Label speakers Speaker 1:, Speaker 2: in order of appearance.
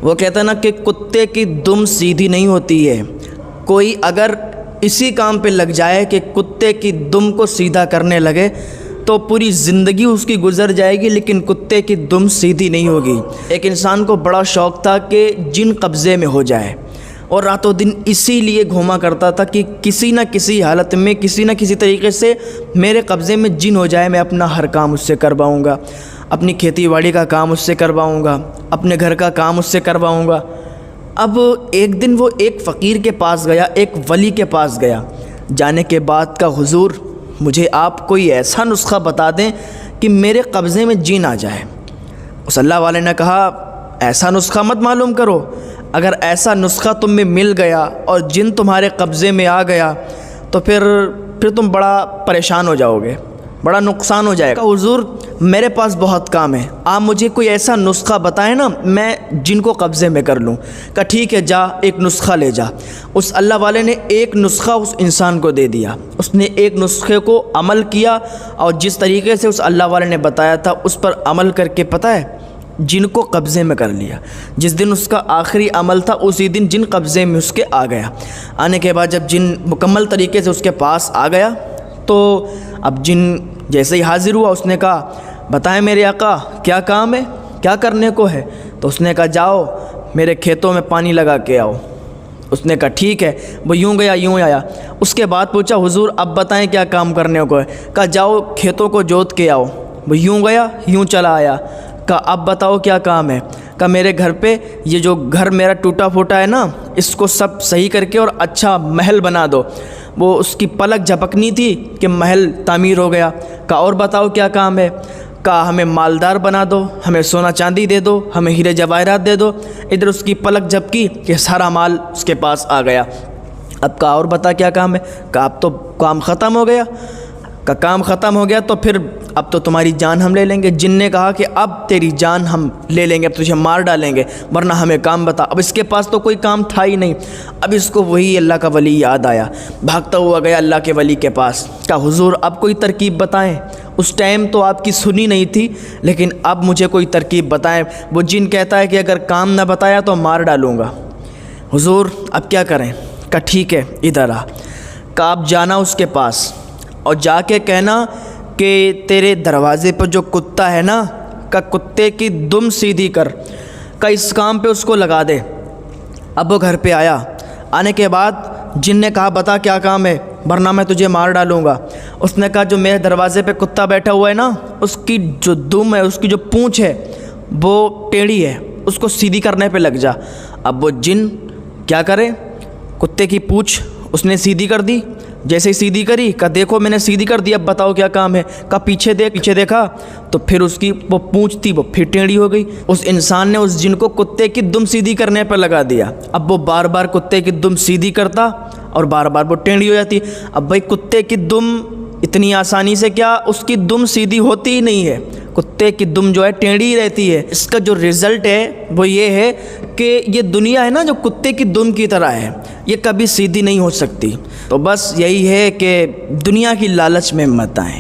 Speaker 1: وہ کہتا ہے نا کہ کتے کی دم سیدھی نہیں ہوتی ہے، کوئی اگر اسی کام پہ لگ جائے کہ کتے کی دم کو سیدھا کرنے لگے تو پوری زندگی اس کی گزر جائے گی، لیکن کتے کی دم سیدھی نہیں ہوگی۔ ایک انسان کو بڑا شوق تھا کہ جن قبضے میں ہو جائے، اور رات و دن اسی لیے گھوما کرتا تھا کہ کسی نہ کسی حالت میں کسی نہ کسی طریقے سے میرے قبضے میں جن ہو جائے، میں اپنا ہر کام اس سے کرواؤں گا، اپنی کھیتی باڑی کا کام اس سے کرواؤں گا، اپنے گھر کا کام اس سے کرواؤں گا۔ اب ایک دن وہ ایک فقیر کے پاس گیا، ایک ولی کے پاس گیا، جانے کے بعد کا حضور مجھے آپ کوئی ایسا نسخہ بتا دیں کہ میرے قبضے میں جن آ جائے۔ اس اللہ والے نے کہا ایسا نسخہ مت معلوم کرو، اگر ایسا نسخہ تم میں مل گیا اور جن تمہارے قبضے میں آ گیا تو پھر تم بڑا پریشان ہو جاؤ گے، بڑا نقصان ہو جائے گا۔ حضور میرے پاس بہت کام ہے، آپ مجھے کوئی ایسا نسخہ بتائیں نا میں جن کو قبضے میں کر لوں۔ کہا ٹھیک ہے جا ایک نسخہ لے جا۔ اس اللہ والے نے ایک نسخہ اس انسان کو دے دیا، اس نے ایک نسخے کو عمل کیا اور جس طریقے سے اس اللہ والے نے بتایا تھا اس پر عمل کر کے پتہ ہے جن کو قبضے میں کر لیا۔ جس دن اس کا آخری عمل تھا اسی دن جن قبضے میں اس کے آ گیا۔ آنے کے بعد جب جن مکمل طریقے سے اس کے پاس آ گیا تو اب جن جیسے ہی حاضر ہوا اس نے کہا بتائیں میرے آقا کیا کام ہے، کیا کرنے کو ہے؟ تو اس نے کہا جاؤ میرے کھیتوں میں پانی لگا کے آؤ۔ اس نے کہا ٹھیک ہے، وہ یوں گیا یوں آیا۔ اس کے بعد پوچھا حضور اب بتائیں کیا کام کرنے کو ہے؟ کہا جاؤ کھیتوں کو جوت کے آؤ۔ وہ یوں گیا یوں چلا آیا۔ کہا اب بتاؤ کیا کام ہے؟ کہا میرے گھر پہ یہ جو گھر میرا ٹوٹا پھوٹا ہے نا اس کو سب صحیح کر کے اور اچھا محل بنا دو۔ وہ اس کی پلک جھپکنی تھی کہ محل تعمیر ہو گیا۔ کہا اور بتاؤ کیا کام ہے؟ کہا ہمیں مالدار بنا دو، ہمیں سونا چاندی دے دو، ہمیں ہیرے جواہرات دے دو۔ ادھر اس کی پلک جھپکی کہ سارا مال اس کے پاس آ گیا۔ اب کہا اور بتا کیا کام ہے؟ کہا اب تو کام ختم ہو گیا۔ کہا کام ختم ہو گیا تو پھر اب تو تمہاری جان ہم لے لیں گے۔ جن نے کہا کہ اب تیری جان ہم لے لیں گے، اب تجھے مار ڈالیں گے، ورنہ ہمیں کام بتا۔ اب اس کے پاس تو کوئی کام تھا ہی نہیں۔ اب اس کو وہی اللہ کا ولی یاد آیا، بھاگتا ہوا گیا اللہ کے ولی کے پاس۔ کہا حضور اب کوئی ترکیب بتائیں، اس ٹائم تو آپ کی سنی نہیں تھی لیکن اب مجھے کوئی ترکیب بتائیں۔ وہ جن کہتا ہے کہ اگر کام نہ بتایا تو مار ڈالوں گا۔ حضور اب کیا کریں؟ کہا ٹھیک ہے ادھر آ۔ کہا آپ جانا اس کے پاس اور جا کے کہنا کہ تیرے دروازے پر جو کتا ہے نا کہ کتے کی دم سیدھی کر، کہ اس کام پہ اس کو لگا دے۔ اب وہ گھر پہ آیا، آنے کے بعد جن نے کہا بتا کیا کام ہے ورنہ میں تجھے مار ڈالوں گا۔ اس نے کہا جو میرے دروازے پہ کتا بیٹھا ہوا ہے نا اس کی جو دم ہے، اس کی جو پونچھ ہے وہ ٹیڑھی ہے، اس کو سیدھی کرنے پہ لگ جا۔ اب وہ جن کیا کرے، کتے کی پونچھ اس نے سیدھی کر دی۔ جیسے ہی سیدھی کری کہا دیکھو میں نے سیدھی کر دی، اب بتاؤ کیا کام ہے؟ کہا پیچھے دیکھ۔ پیچھے دیکھا تو پھر اس کی وہ پونچھ تھی وہ پھر ٹیڑھی ہو گئی۔ اس انسان نے اس جن کو کتے کی دم سیدھی کرنے پر لگا دیا۔ اب وہ بار بار کتے کی دم سیدھی کرتا اور بار بار وہ ٹیڑھی ہو جاتی۔ اب بھائی کتے کی دم اتنی آسانی سے کیا اس کی دم سیدھی ہوتی ہی نہیں ہے، کتے کی دم جو ہے ٹیڑھی ہی رہتی ہے۔ اس کا جو رزلٹ ہے وہ یہ ہے کہ یہ دنیا ہے نا جو کتے کی دم کی طرح ہے، یہ کبھی سیدھی نہیں ہو سکتی۔ تو بس یہی ہے کہ دنیا کی لالچ میں مت آئیں۔